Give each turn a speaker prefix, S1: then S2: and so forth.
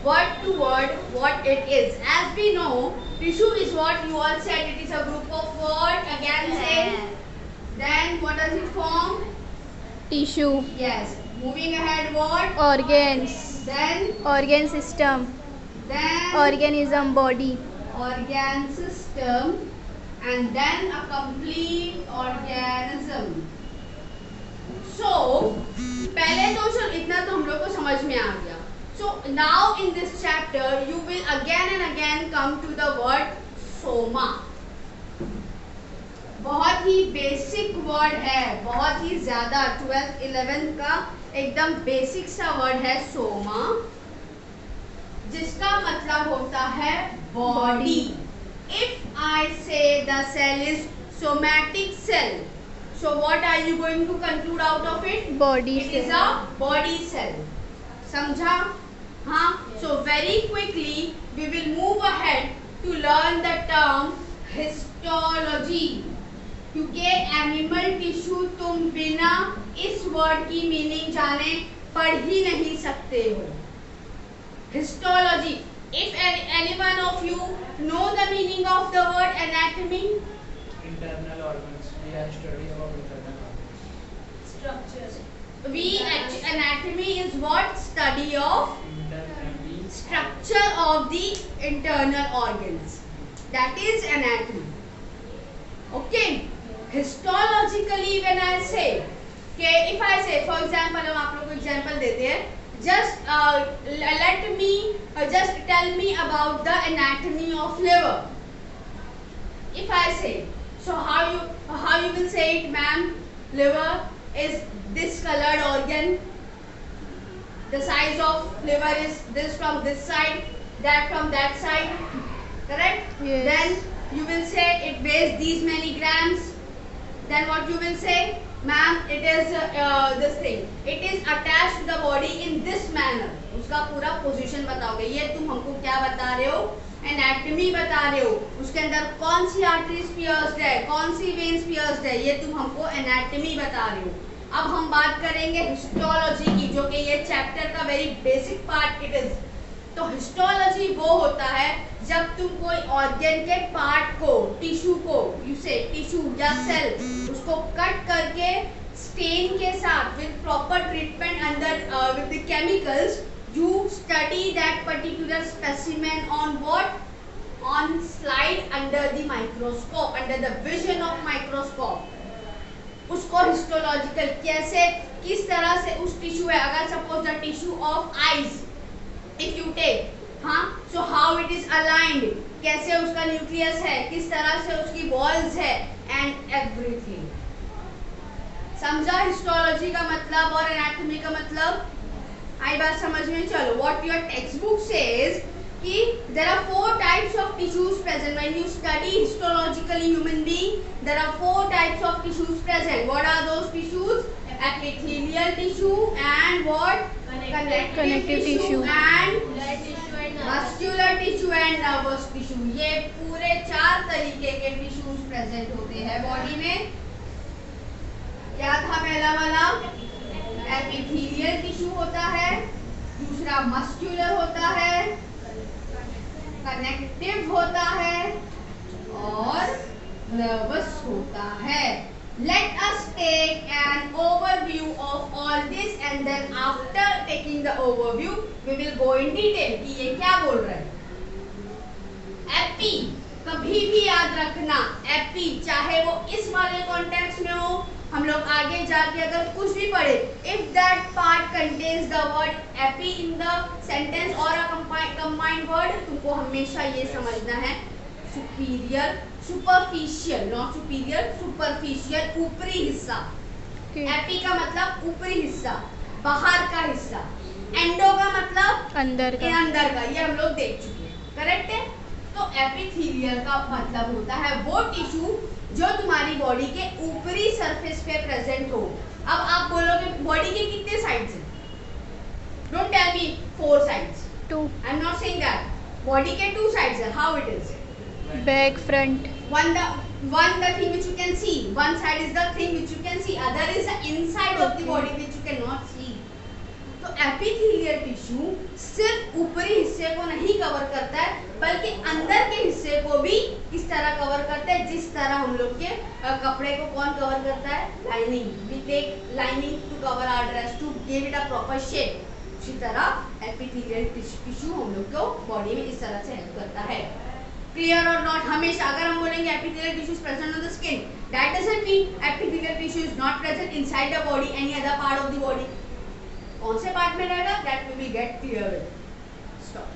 S1: word to word what it is. As we know, tissue is what you all said. It is a group of what? Again say. Then what does it form?
S2: Tissue.
S1: Yes. Moving ahead, what?
S2: Organs.
S1: Then?
S2: Organ system.
S1: Then?
S2: Organism, body.
S1: Organ system. And then a complete organism. So, पहले तो चलो इतना तो हम लोग को समझ में आ गया. So now in this chapter you will again and again come to the word soma. बहुत ही बेसिक वर्ड है, बहुत ही ज्यादा 12th 11th का एकदम बेसिक सा वर्ड है सोमा, जिसका मतलब होता है body. If I say the cell is somatic cell, so what are you going to conclude out of it?
S2: Body
S1: It
S2: cell.
S1: is a body cell. समझा? हाँ. So very quickly we will move ahead to learn the term histology. क्योंकि animal tissue तुम बिना इस word की meaning जाने पढ़ ही नहीं सकते हो. Histology. If any one of you know the meaning of the word anatomy?
S3: Internal organs. We are studying about internal organs.
S1: Structures. Anatomy is what? Study of structure of the internal organs. That is anatomy. Okay. Histologically when I say, okay, if I say for example, हम आप लोग को example देते हैं. Just just tell me about the anatomy of liver. If I say, so how you will say it, ma'am? Liver is this colored organ. The size of liver is this from this side, that from that side. Correct?
S2: Yes.
S1: Then you will say it weighs these many grams. Then what you will say? Ma'am, it is this thing. It is attached to the body in this manner. उसका पूरा position बताओगे. ये तुम हमको क्या बता रहे हो? एनाटॉमी बता रहे हो. उसके अंदर कौन सी आर्टरीज पियर्स्ड है, कौन सी वेन्स पियर्स्ड है, ये तुम हमको एनाटॉमी बता रहे हो. अब हम बात करेंगे हिस्टोलॉजी की, जो कि ये चैप्टर का very basic part it is. तो हिस्टोलॉजी वो होता है जब तुम कोई ऑर्गन के पार्ट को, टिश्यू को, टिश्यू या सेल, उसको कट करके स्टेन के साथ with proper treatment under with the chemicals, you study that particular specimen on what? On slide under the microscope, under the vision of microscope. उसको histological कैसे, किस तरह से उस टिश्यू है. अगर suppose the tissue of eyes if you take, हाँ, so how it is aligned, कैसे उसका न्यूक्लियस है, किस तरह से उसकी वॉल्स है, and everything. समझा हिस्टोलॉजी का मतलब और एनाटॉमी का मतलब? आई बात समझ में? चलो, what your textbook says कि there are 4 types of tissues present when you study histologically human being. There are 4 types of tissues present. What are those tissues? Epithelial tissue and what? Connective tissue and muscular tissue and nervous tissue. ये पूरे 4 तरीके के tissues present होते हैं body में. क्या था पहला वाला? एपिथेलियल टिश्यू होता है, दूसरा मस्कुलर होता है, कनेक्टिव होता है और नर्वस होता है. Let us take an overview of all this and then after taking the overview we will go in detail कि ये क्या बोल रहा है. एपी कभी भी याद रखना, एपी चाहे वो इस वाले कॉन्टेक्स्ट में हो, हम लोग आगे जाके अगर कुछ भी पढ़े, if that part contains the word epi in the sentence or a combined word, तुमको हमेशा ये समझना है superior, superficial, not superior, superficial, ऊपरी हिस्सा. एपी का मतलब ऊपरी हिस्सा, बाहर का हिस्सा. एंडो का मतलब
S2: अंदर का.
S1: अंदर का. ये हम लोग देख चुके हैं. करेक्ट है? तो एपिथेलियल का मतलब होता है वो टिश्यू जो तुम्हारी बॉडी के ऊपरी सरफेस पे प्रेजेंट हो. अब आप बोलोगे बॉडी के कितने साइड्स हैं? Don't tell me 4 sides.
S2: 2.
S1: I am not saying that. Body के 2 साइड्स हैं. How it is?
S2: Back, front.
S1: One the thing which you can see. One side is the thing which you can see. Other is the inside of the body which you cannot see. तो epithelial tissue सिर्फ ऊपरी हिस्से को नहीं cover करता है, बल्कि अंदर के हिस्से को भी किस तरह कवर करता है, जिस तरह हम लोग के कपड़े को कौन कवर करता है, lining. We take lining to cover our dress to give it a proper shape. इसी तरह एपिथेलियल टिश्यू हम लोग को बॉडी में इस तरह से हेल्प करता है. क्लियर और नॉट? हमेशा अगर हम बोलेंगे epithelial tissue is present on the skin, that doesn't mean epithelial tissue is not present inside the body, any other part of the body. कौन से पार्ट में रहेगा, that we will get clear with. Stop.